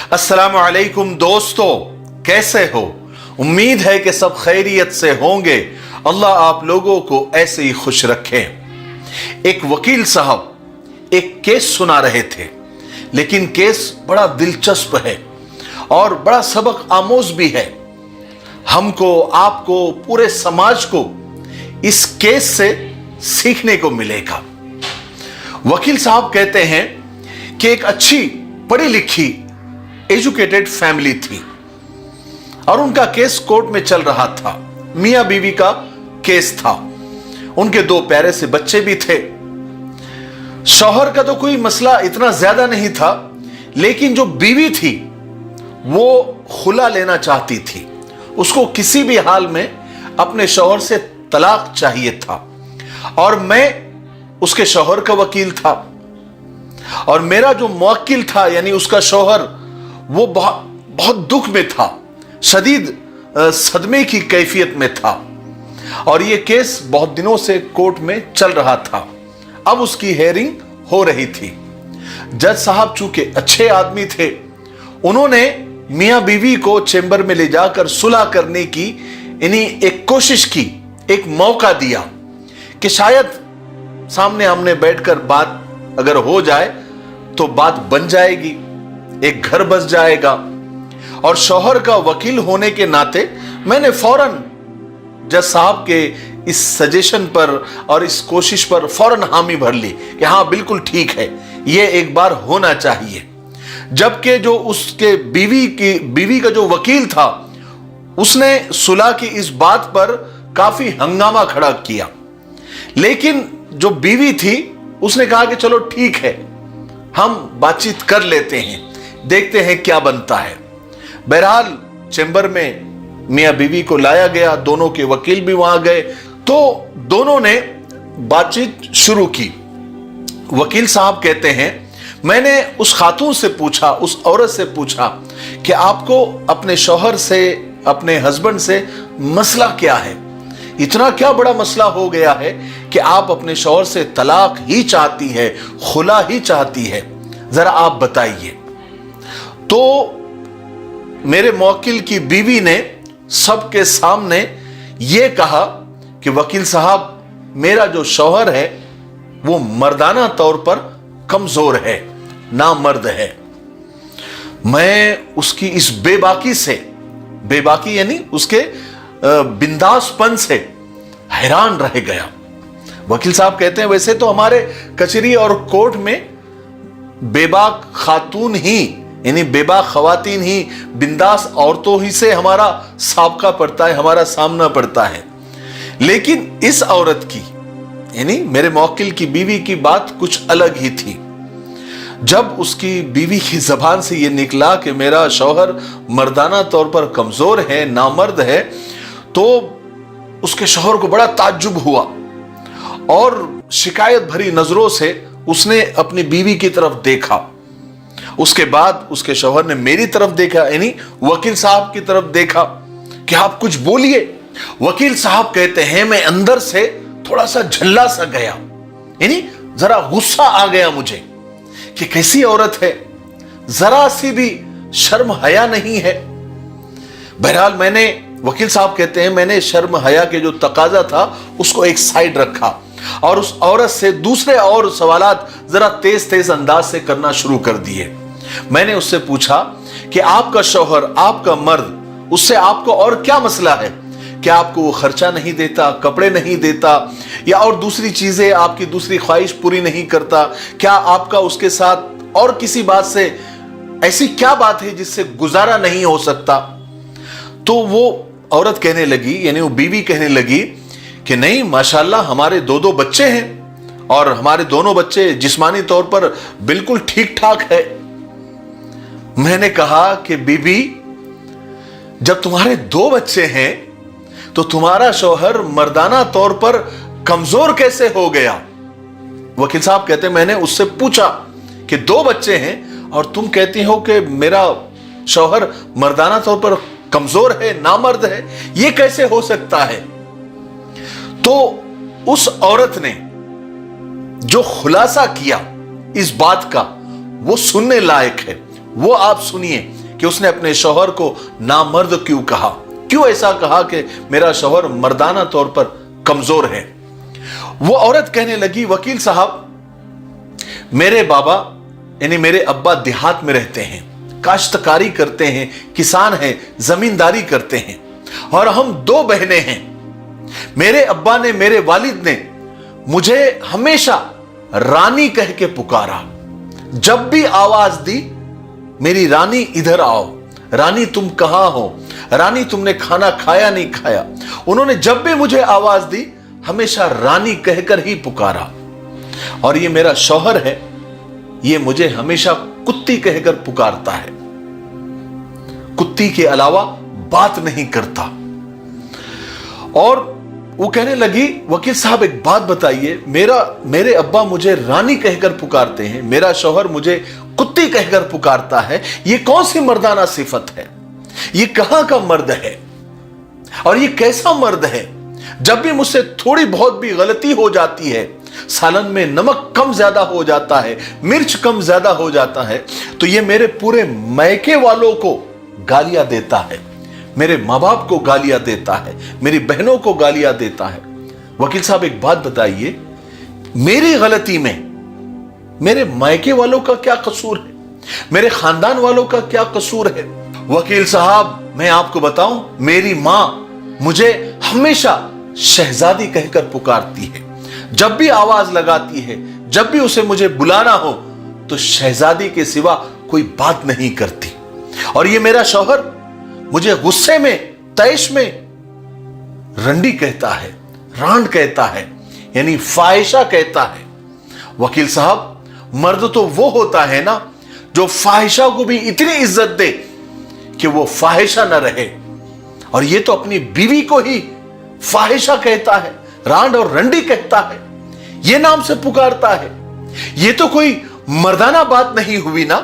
अस्सलामु अलैकुम दोस्तों, कैसे हो? उम्मीद है कि सब खैरियत से होंगे। अल्लाह आप लोगों को ऐसे ही खुश रखे। एक वकील साहब एक केस सुना रहे थे, लेकिन केस बड़ा दिलचस्प है और बड़ा सबक आमोज भी है। हमको, आपको, पूरे समाज को इस केस से सीखने को मिलेगा। वकील साहब कहते हैं कि एक अच्छी पढ़ी लिखी एजुकेटेड फैमिली थी और उनका केस कोर्ट में चल रहा था। मियां बीवी का केस था। उनके 2 प्यारे से बच्चे भी थे। शौहर का तो कोई मसला इतना ज्यादा नहीं था, लेकिन जो बीवी थी वो खुला लेना चाहती थी। उसको किसी भी हाल में अपने शौहर से तलाक चाहिए था और मैं उसके शौहर का वकील था और मेरा जो मुवक्किल था यानी उसका शौहर, वो बहुत दुख में था, शदीद सदमे की कैफियत में था और यह केस बहुत दिनों से कोर्ट में चल रहा था। अब उसकी हेयरिंग हो रही थी। जज साहब चूंकि अच्छे आदमी थे, उन्होंने मियां बीवी को चेंबर में ले जाकर सुलह करने की एक कोशिश की, एक मौका दिया कि शायद सामने आमने बैठकर बात अगर हो जाए तो बात बन जाएगी, एक घर बस जाएगा। और शौहर का वकील होने के नाते मैंने फौरन जज साहब के इस सजेशन पर और इस कोशिश पर फौरन हामी भर ली कि हाँ बिल्कुल ठीक है, ये एक बार होना चाहिए। जबकि जो उसके बीवी का जो वकील था, उसने सुलह की इस बात पर काफी हंगामा खड़ा किया, लेकिन जो बीवी थी उसने कहा कि चलो ठीक है, हम बातचीत कर लेते हैं, देखते हैं क्या बनता है। बहरहाल चैम्बर में मियां बीवी को लाया गया, दोनों के वकील भी वहां गए, तो दोनों ने बातचीत शुरू की। वकील साहब कहते हैं, मैंने उस खातून से पूछा, उस औरत से पूछा कि आपको अपने शौहर से, अपने हस्बैंड से मसला क्या है? इतना क्या बड़ा मसला हो गया है कि आप अपने शौहर से तलाक ही चाहती है, खुला ही चाहती है, जरा आप बताइए। तो मेरे मुवक्किल की बीवी ने सबके सामने यह कहा कि वकील साहब, मेरा जो शौहर है वो मर्दाना तौर पर कमजोर है, नामर्द है। मैं उसकी इस बेबाकी से, बेबाकी यानी उसके बिंदासपन से हैरान रह गया। वकील साहब कहते हैं, वैसे तो हमारे कचहरी और कोर्ट में बेबाक खातून ही यानी बेबाक खवातीन ही, बिंदास औरतों ही से हमारा साबका पड़ता है, हमारा सामना पड़ता है, लेकिन इस औरत की यानी मेरे मुवक्किल की बीवी की बात कुछ अलग ही थी। जब उसकी बीवी की जबान से यह निकला कि मेरा शौहर मर्दाना तौर पर कमजोर है, नामर्द है, तो उसके शौहर को बड़ा ताज्जुब हुआ और शिकायत भरी नजरों से उसने अपनी बीवी की तरफ देखा। उसके बाद उसके शौहर ने मेरी तरफ देखा, यानी वकील साहब की तरफ देखा कि आप कुछ बोलिए। वकील साहब कहते हैं, मैं अंदर से थोड़ा सा झल्ला सा गया, यानी जरा गुस्सा आ गया मुझे कि कैसी औरत है, जरा सी भी शर्म हया नहीं है। बहरहाल मैंने, वकील साहब कहते हैं, मैंने शर्म हया के जो तकाजा था उसको एक साइड रखा और उस औरत से दूसरे और सवालात जरा तेज तेज अंदाज से करना शुरू कर दिए। मैंने उससे पूछा कि आपका शौहर, आपका मर्द, उससे आपको और क्या मसला है? क्या आपको वो खर्चा नहीं देता, कपड़े नहीं देता, या और दूसरी चीजें, आपकी दूसरी ख्वाहिश पूरी नहीं करता? क्या आपका उसके साथ और किसी बात से ऐसी क्या बात है जिससे गुजारा नहीं हो सकता? तो वो औरत कहने लगी, यानी वो बीवी कहने लगी कि नहीं, माशाल्लाह हमारे 2 बच्चे हैं और हमारे दोनों बच्चे जिस्मानी तौर पर बिल्कुल ठीक ठाक है। मैंने कहा कि बीबी, जब तुम्हारे 2 बच्चे हैं तो तुम्हारा शौहर मर्दाना तौर पर कमजोर कैसे हो गया? वकील साहब कहते हैं, मैंने उससे पूछा कि 2 बच्चे हैं और तुम कहती हो कि मेरा शौहर मर्दाना तौर पर कमजोर है, नामर्द है, यह कैसे हो सकता है? तो उस औरत ने जो खुलासा किया इस बात का, वो सुनने लायक है। वो आप सुनिए कि उसने अपने शौहर को नामर्द क्यों कहा, क्यों ऐसा कहा कि मेरा शौहर मर्दाना तौर पर कमजोर है। वो औरत कहने लगी, वकील साहब, मेरे बाबा यानी मेरे अब्बा देहात में रहते हैं, काश्तकारी करते हैं, किसान हैं, जमींदारी करते हैं, और हम 2 बहनें हैं। मेरे अब्बा ने, मेरे वालिद ने मुझे हमेशा रानी कह के पुकारा। जब भी आवाज दी, मेरी रानी इधर आओ, रानी तुम कहां हो, रानी तुमने खाना खाया नहीं खाया। उन्होंने जब भी मुझे आवाज दी हमेशा रानी कहकर ही पुकारा। और ये मेरा शौहर है, ये मुझे हमेशा कुत्ती कहकर पुकारता है, कुत्ती के अलावा बात नहीं करता। और वो कहने लगी, वकील साहब एक बात बताइए, मेरे अब्बा मुझे रानी कहकर पुकारते हैं, मेरा शौहर मुझे कुत्ती कहकर पुकारता है, ये कौन सी मर्दाना सिफत है, ये कहां का मर्द है और ये कैसा मर्द है। जब भी मुझसे थोड़ी बहुत भी गलती हो जाती है, सालन में नमक कम ज्यादा हो जाता है, मिर्च कम ज्यादा हो जाता है, तो ये मेरे पूरे मैके वालों को गालियां देता है, मेरे माँ बाप को गालियां देता है, मेरी बहनों को गालियां देता है। वकील साहब एक बात बताइए, मेरी गलती में मेरे मायके वालों का क्या कसूर है, मेरे खानदान वालों का क्या कसूर है। वकील साहब मैं आपको बताऊं, मेरी मां मुझे हमेशा शहजादी कहकर पुकारती है, जब भी आवाज लगाती है, जब भी उसे मुझे बुलाना हो तो शहजादी के सिवा कोई बात नहीं करती। और ये मेरा शौहर मुझे गुस्से में, तैश में रंडी कहता है, रांड कहता है, यानी फाहिशा कहता है। वकील साहब मर्द तो वो होता है ना जो फाहिशा को भी इतनी इज्जत दे कि वो फाहिशा न रहे, और ये तो अपनी बीवी को ही फाहिशा कहता है, रांड और रंडी कहता है, ये नाम से पुकारता है। ये तो कोई मर्दाना बात नहीं हुई ना।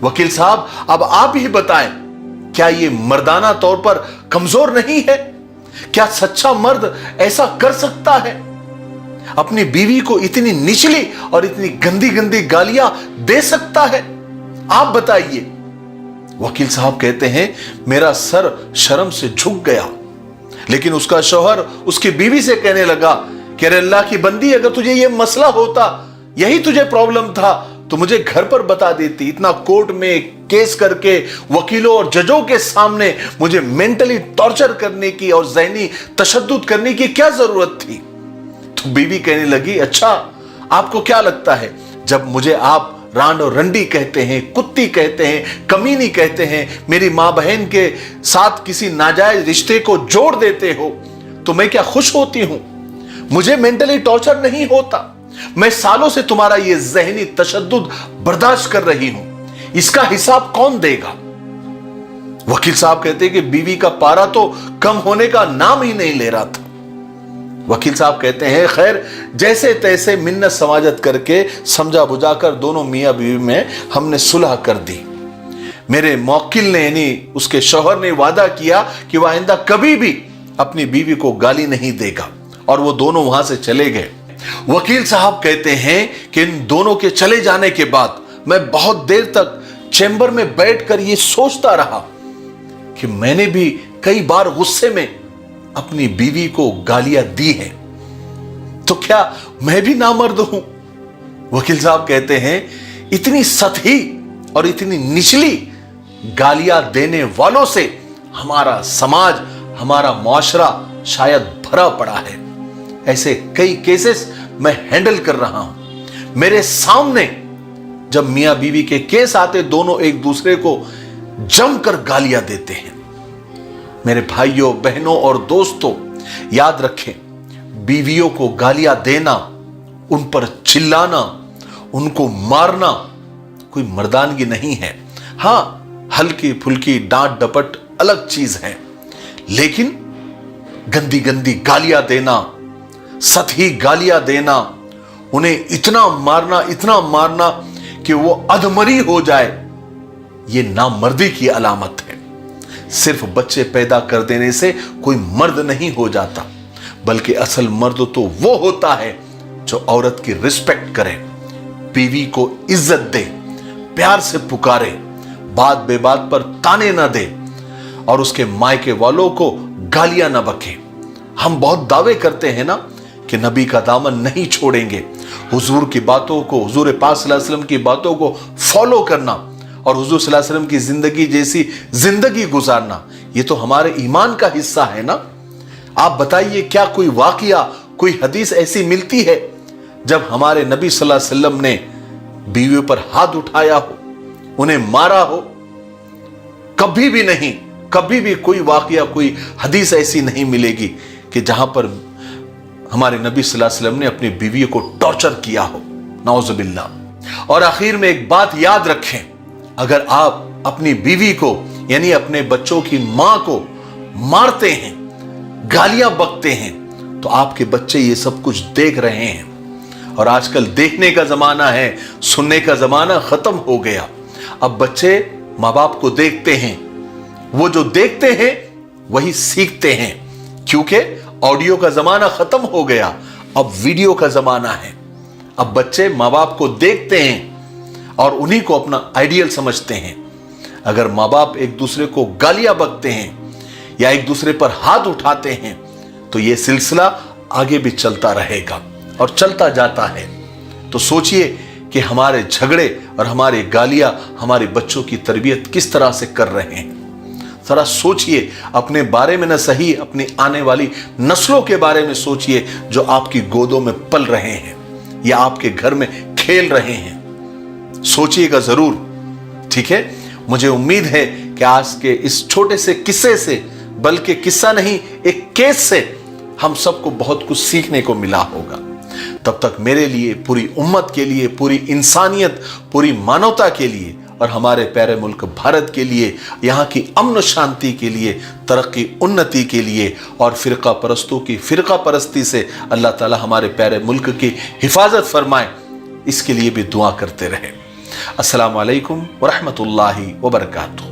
वकील साहब अब आप ही बताएं, क्या ये मर्दाना तौर पर कमजोर नहीं है? क्या सच्चा मर्द ऐसा कर सकता है, अपनी बीवी को इतनी निचली और इतनी गंदी गंदी गालियां दे सकता है? आप बताइए। वकील साहब कहते हैं, मेरा सर शर्म से झुक गया, लेकिन उसका शौहर उसकी बीवी से कहने लगा कि अरे अल्लाह की बंदी, अगर तुझे ये मसला होता, यही तुझे प्रॉब्लम था, तो मुझे घर पर बता देती। इतना कोर्ट में केस करके वकीलों और जजों के सामने मुझे मेंटली टॉर्चर करने की और ज़हनी तशद्दुद करने की क्या जरूरत थी? तो बीवी कहने लगी, अच्छा आपको क्या लगता है, जब मुझे आप रांड और रंडी कहते हैं, कुत्ती कहते हैं, कमीनी कहते हैं, मेरी मां बहन के साथ किसी नाजायज रिश्ते को जोड़ देते हो, तो मैं क्या खुश होती हूं? मुझे मेंटली टॉर्चर नहीं होता। मैं सालों से तुम्हारा ये ज़हनी तशद्दुद बर्दाश्त कर रही हूं, इसका हिसाब कौन देगा? वकील साहब कहते हैं कि बीवी का पारा तो कम होने का नाम ही नहीं ले रहा था। वकील साहब कहते हैं, खैर जैसे तैसे मिन्नत समाजत करके समझा बुझाकर दोनों मियां बीवी में हमने सुलह कर दी। मेरे मौकिल ने यानी उसके शौहर ने वादा किया कि वह आइंदा कभी भी अपनी बीवी को गाली नहीं देगा, और वो दोनों वहां से चले गए। वकील साहब कहते हैं कि इन दोनों के चले जाने के बाद मैं बहुत देर तक चैम्बर में बैठकर ये सोचता रहा कि मैंने भी कई बार गुस्से में अपनी बीवी को गालियां दी हैं, तो क्या मैं भी नामर्द हूं? वकील साहब कहते हैं, इतनी सतही और इतनी निचली गालियां देने वालों से हमारा समाज, हमारा मुआशरा शायद भरा पड़ा है। ऐसे कई केसेस मैं हैंडल कर रहा हूं। मेरे सामने जब मियां बीवी के केस आते, दोनों एक दूसरे को जमकर गालियां देते हैं। मेरे भाइयों, बहनों और दोस्तों, याद रखें, बीवियों को गालियां देना, उन पर चिल्लाना, उनको मारना कोई मर्दानगी नहीं है। हां, हल्की फुल्की डांट डपट अलग चीज है, लेकिन गंदी गंदी गालियां देना, सतही गालियां देना, उन्हें इतना मारना कि वो अधमरी हो जाए, ये नामर्दी की अलामत है। सिर्फ बच्चे पैदा कर देने से कोई मर्द नहीं हो जाता, बल्कि असल मर्द तो वो होता है जो औरत की रिस्पेक्ट करे, बीवी को इज्जत दे, प्यार से पुकारे, बात बेबात पर ताने ना दे और उसके मायके वालों को गालियां ना बके। हम बहुत दावे करते हैं ना कि नबी का दामन नहीं छोड़ेंगे, हुजूर की बातों को, हुजूर पाक सल्लल्लाहु अलैहि वसल्लम की बातों को फॉलो करना और हुजूर सल्लल्लाहु अलैहि वसल्लम की जिंदगी जैसी जिंदगी गुजारना, ये तो हमारे ईमान का हिस्सा है ना। आप बताइए, क्या कोई वाकया, कोई हदीस ऐसी मिलती है जब हमारे नबी सल्लल्लाहु अलैहि वसल्लम ने बीवियों पर हाथ उठाया हो, उन्हें मारा हो? कभी भी नहीं, कभी भी कोई वाकया, कोई हदीस ऐसी नहीं मिलेगी कि जहां पर हमारे नबी सल्लल्लाहु अलैहि वसल्लम ने अपनी बीवियों को टॉर्चर किया हो, नाउजुबिल्लाह। और आखिर में एक बात याद रखें, अगर आप अपनी बीवी को यानी अपने बच्चों की मां को मारते हैं, गालियां बकते हैं, तो आपके बच्चे ये सब कुछ देख रहे हैं। और आजकल देखने का जमाना है, सुनने का जमाना खत्म हो गया। अब बच्चे माँ बाप को देखते हैं, वो जो देखते हैं वही सीखते हैं, क्योंकि ऑडियो का जमाना खत्म हो गया, अब वीडियो का जमाना है। अब बच्चे माँ बाप को देखते हैं और उन्हीं को अपना आइडियल समझते हैं। अगर माँ बाप एक दूसरे को गालियां बकते हैं या एक दूसरे पर हाथ उठाते हैं तो यह सिलसिला आगे भी चलता रहेगा और चलता जाता है। तो सोचिए कि हमारे झगड़े और हमारे गालियां हमारे बच्चों की तरबियत किस तरह से कर रहे हैं। जरा सोचिए, अपने बारे में न सही, अपनी आने वाली नस्लों के बारे में सोचिए जो आपकी गोदों में पल रहे हैं या आपके घर में खेल रहे हैं। सोचिएगा जरूर, ठीक है। मुझे उम्मीद है कि आज के इस छोटे से किस्से से, बल्कि किस्सा नहीं, एक केस से हम सबको बहुत कुछ सीखने को मिला होगा। तब तक मेरे लिए, पूरी उम्मत के लिए, पूरी इंसानियत, पूरी मानवता के लिए और हमारे प्यारे मुल्क भारत के लिए, यहाँ की अमन शांति के लिए, तरक्की उन्नति के लिए और फिरका परस्तों की फिरका परस्ती से अल्लाह ताला हमारे प्यारे मुल्क की हिफाजत फरमाए, इसके लिए भी दुआ करते रहे। अस्सलामु अलैकुम व रहमतुल्लाहि व बरकातुहू।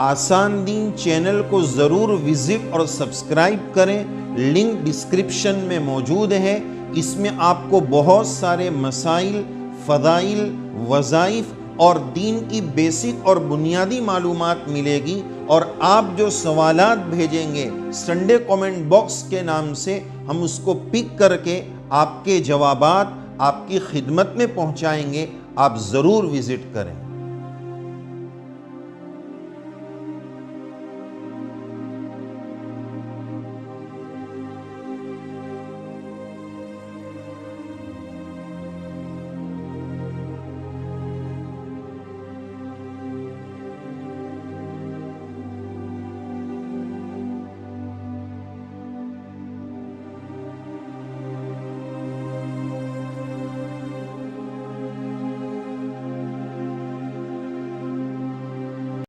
आसान दीन चैनल को ज़रूर विजिट और सब्सक्राइब करें, लिंक डिस्क्रिप्शन में मौजूद है। इसमें आपको बहुत सारे मसाइल, फ़दाइल, वज़ाइफ और दीन की बेसिक और बुनियादी मालूमात मिलेगी। और आप जो सवालात भेजेंगे संडे कमेंट बॉक्स के नाम से, हम उसको पिक करके आपके जवाबात आपकी खिदमत में पहुंचाएंगे। आप ज़रूर विज़िट करें।